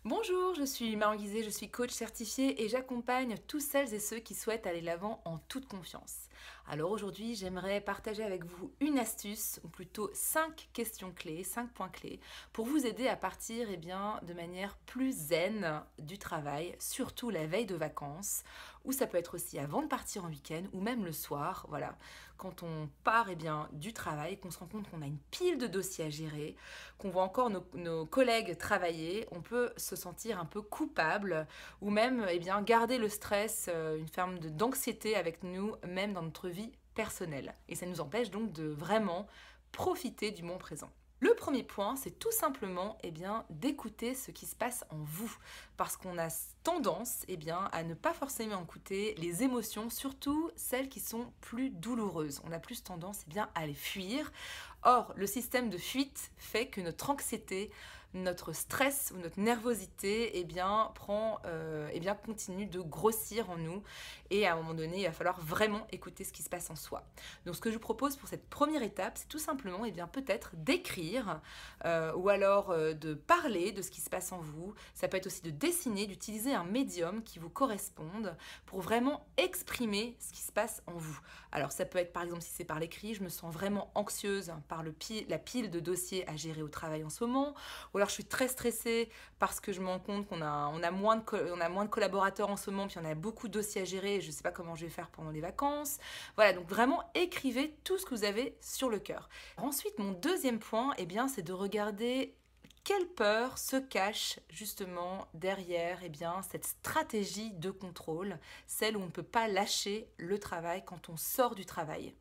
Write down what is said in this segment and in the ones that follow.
Bonjour, je suis Marion Guizet, je suis coach certifiée et j'accompagne tous celles et ceux qui souhaitent aller de l'avant en toute confiance. Alors aujourd'hui, j'aimerais partager avec vous une astuce, ou plutôt 5 questions clés, 5 points clés, pour vous aider à partir de manière plus zen du travail, surtout la veille de vacances, ou ça peut être aussi avant de partir en week-end, ou même le soir, voilà, quand on part du travail, qu'on se rend compte qu'on a une pile de dossiers à gérer, qu'on voit encore nos collègues travailler, on peut se sentir un peu coupable ou même garder le stress, une forme d'anxiété avec nous, même dans notre vie personnelle. Et ça nous empêche donc de vraiment profiter du moment présent. Le premier point, c'est tout simplement d'écouter ce qui se passe en vous. Parce qu'on a tendance à ne pas forcément écouter les émotions, surtout celles qui sont plus douloureuses. On a plus tendance à les fuir. Or, le système de fuite fait que notre anxiété, notre stress ou notre nervosité continue de grossir en nous. Et à un moment donné, il va falloir vraiment écouter ce qui se passe en soi. Donc ce que je vous propose pour cette première étape, c'est tout simplement peut-être d'écrire ou alors de parler de ce qui se passe en vous. Ça peut être aussi de dessiner, d'utiliser un médium qui vous corresponde pour vraiment exprimer ce qui se passe en vous. Alors ça peut être par exemple, si c'est par l'écrit, je me sens vraiment anxieuse par la pile de dossiers à gérer au travail en ce moment, ou alors je suis très stressée parce que je me rends compte qu'on a moins de collaborateurs en ce moment, puis on a beaucoup de dossiers à gérer et je ne sais pas comment je vais faire pendant les vacances. Voilà, donc vraiment écrivez tout ce que vous avez sur le cœur. Ensuite, mon deuxième point, c'est de regarder quelle peur se cache justement derrière cette stratégie de contrôle, celle où on ne peut pas lâcher le travail quand on sort du travail.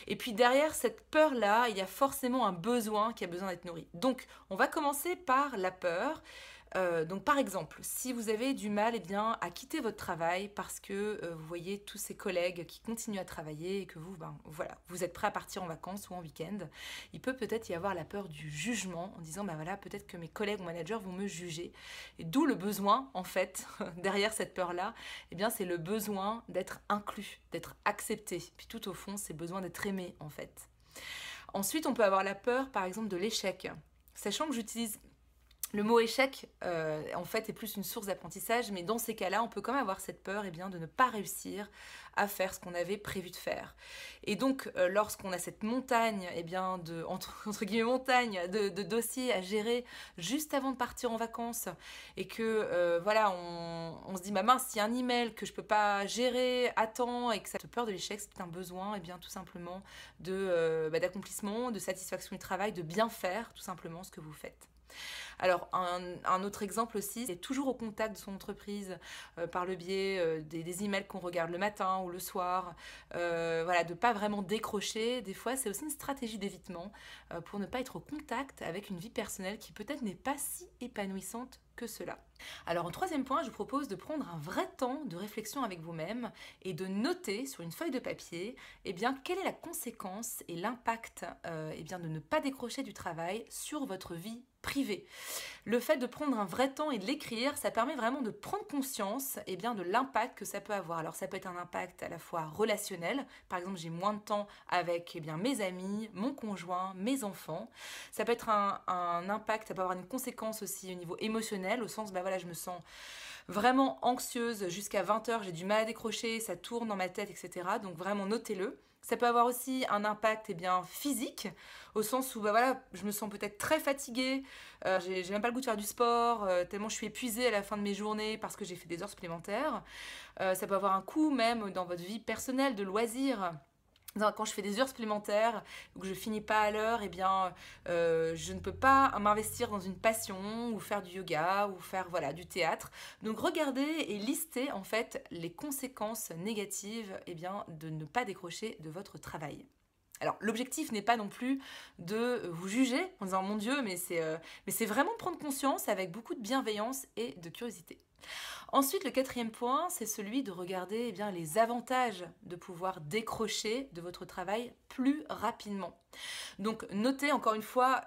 Et puis derrière cette peur-là, il y a forcément un besoin qui a besoin d'être nourri. Donc on va commencer par la peur. Donc par exemple, si vous avez du mal à quitter votre travail parce que vous voyez tous ces collègues qui continuent à travailler et que vous êtes prêt à partir en vacances ou en week-end, il peut peut-être y avoir la peur du jugement en disant peut-être que mes collègues ou managers vont me juger. Et d'où le besoin en fait derrière cette peur-là, c'est le besoin d'être inclus, d'être accepté. Puis tout au fond, c'est le besoin d'être aimé en fait. Ensuite, on peut avoir la peur par exemple de l'échec. Sachant que j'utilise le mot échec, en fait, est plus une source d'apprentissage, mais dans ces cas-là, on peut quand même avoir cette peur de ne pas réussir à faire ce qu'on avait prévu de faire. Et donc, lorsqu'on a cette montagne, entre guillemets montagne, de dossiers à gérer juste avant de partir en vacances, et que, on se dit, mince, s'il y a un email que je peux pas gérer à temps, et que cette peur de l'échec, c'est un besoin, tout simplement, d'accomplissement, de satisfaction du travail, de bien faire, tout simplement, ce que vous faites. Alors, un autre exemple aussi, c'est toujours au contact de son entreprise par le biais des emails qu'on regarde le matin ou le soir. De ne pas vraiment décrocher. Des fois, c'est aussi une stratégie d'évitement pour ne pas être au contact avec une vie personnelle qui peut-être n'est pas si épanouissante que cela. Alors en troisième point, je vous propose de prendre un vrai temps de réflexion avec vous-même et de noter sur une feuille de papier quelle est la conséquence et l'impact de ne pas décrocher du travail sur votre vie privée. Le fait de prendre un vrai temps et de l'écrire, ça permet vraiment de prendre conscience de l'impact que ça peut avoir. Alors ça peut être un impact à la fois relationnel, par exemple j'ai moins de temps avec mes amis, mon conjoint, mes enfants. Ça peut être un impact, ça peut avoir une conséquence aussi au niveau émotionnel, au sens je me sens vraiment anxieuse jusqu'à 20h, j'ai du mal à décrocher, ça tourne dans ma tête, etc. Donc vraiment notez-le. Ça peut avoir aussi un impact physique, au sens où je me sens peut-être très fatiguée, j'ai même pas le goût de faire du sport, tellement je suis épuisée à la fin de mes journées parce que j'ai fait des heures supplémentaires. Ça peut avoir un coût même dans votre vie personnelle, de loisirs. Quand je fais des heures supplémentaires ou que je finis pas à l'heure, je ne peux pas m'investir dans une passion ou faire du yoga ou faire du théâtre. Donc regardez et listez en fait les conséquences négatives de ne pas décrocher de votre travail. Alors l'objectif n'est pas non plus de vous juger en disant mon Dieu, mais c'est vraiment prendre conscience avec beaucoup de bienveillance et de curiosité. Ensuite, le quatrième point, c'est celui de regarder les avantages de pouvoir décrocher de votre travail plus rapidement. Donc, notez encore une fois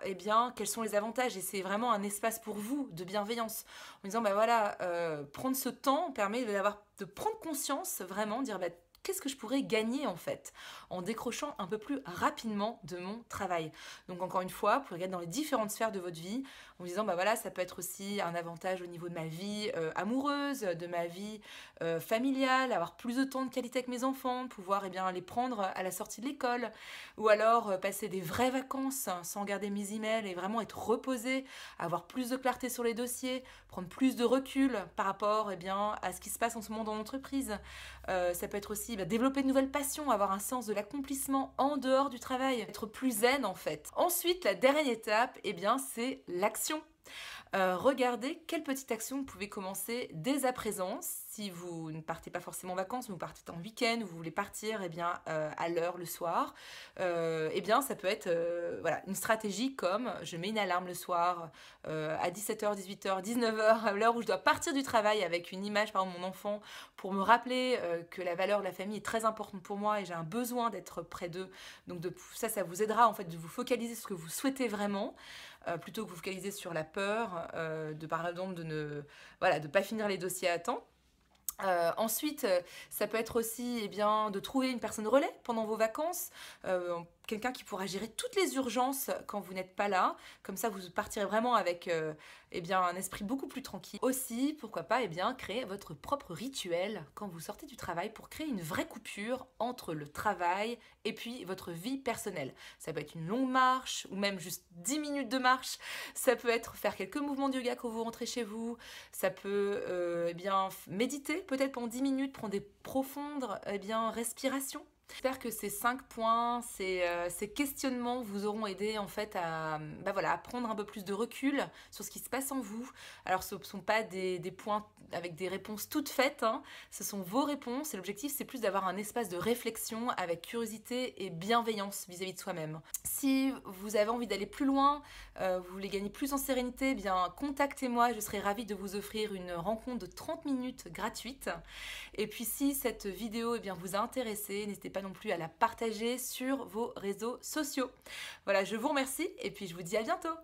quels sont les avantages et c'est vraiment un espace pour vous de bienveillance. En disant, prendre ce temps permet de prendre conscience vraiment, dire qu'est-ce que je pourrais gagner en fait en décrochant un peu plus rapidement de mon travail. Donc encore une fois, vous pouvez regarder dans les différentes sphères de votre vie en vous disant bah voilà, ça peut être aussi un avantage au niveau de ma vie amoureuse, de ma vie familiale, avoir plus de temps de qualité avec mes enfants, pouvoir les prendre à la sortie de l'école, ou alors passer des vraies vacances sans regarder mes emails et vraiment être reposé, avoir plus de clarté sur les dossiers, prendre plus de recul par rapport à ce qui se passe en ce moment dans l'entreprise. Ça peut être aussi développer de nouvelles passions, avoir un sens de l'accomplissement en dehors du travail, être plus zen en fait. Ensuite, la dernière étape, c'est l'action. Regardez quelle petite action vous pouvez commencer dès à présent. Si vous ne partez pas forcément en vacances, mais vous partez en week-end, ou vous voulez partir à l'heure le soir, ça peut être une stratégie comme je mets une alarme le soir à 17h, 18h, 19h, à l'heure où je dois partir du travail avec une image par exemple de mon enfant pour me rappeler que la valeur de la famille est très importante pour moi et j'ai un besoin d'être près d'eux. Donc ça vous aidera en fait de vous focaliser sur ce que vous souhaitez vraiment. Plutôt que vous focaliser sur la peur de par exemple de ne pas finir les dossiers à temps. Ensuite, ça peut être aussi de trouver une personne relais pendant vos vacances, quelqu'un qui pourra gérer toutes les urgences quand vous n'êtes pas là. Comme ça, vous partirez vraiment avec un esprit beaucoup plus tranquille. Aussi, pourquoi pas créer votre propre rituel quand vous sortez du travail pour créer une vraie coupure entre le travail et puis votre vie personnelle. Ça peut être une longue marche ou même juste 10 minutes de marche. Ça peut être faire quelques mouvements de yoga quand vous rentrez chez vous. Ça peut méditer peut-être pendant 10 minutes, prendre des profondes respirations. J'espère que ces 5 points, ces questionnements vous auront aidé en fait à prendre un peu plus de recul sur ce qui se passe en vous. Alors ce ne sont pas des points avec des réponses toutes faites, hein. Ce sont vos réponses et l'objectif c'est plus d'avoir un espace de réflexion avec curiosité et bienveillance vis-à-vis de soi-même. Si vous avez envie d'aller plus loin, vous voulez gagner plus en sérénité, contactez-moi, je serai ravie de vous offrir une rencontre de 30 minutes gratuite. Et puis si cette vidéo vous a intéressé, n'hésitez pas non plus à la partager sur vos réseaux sociaux. Voilà, je vous remercie et puis je vous dis à bientôt.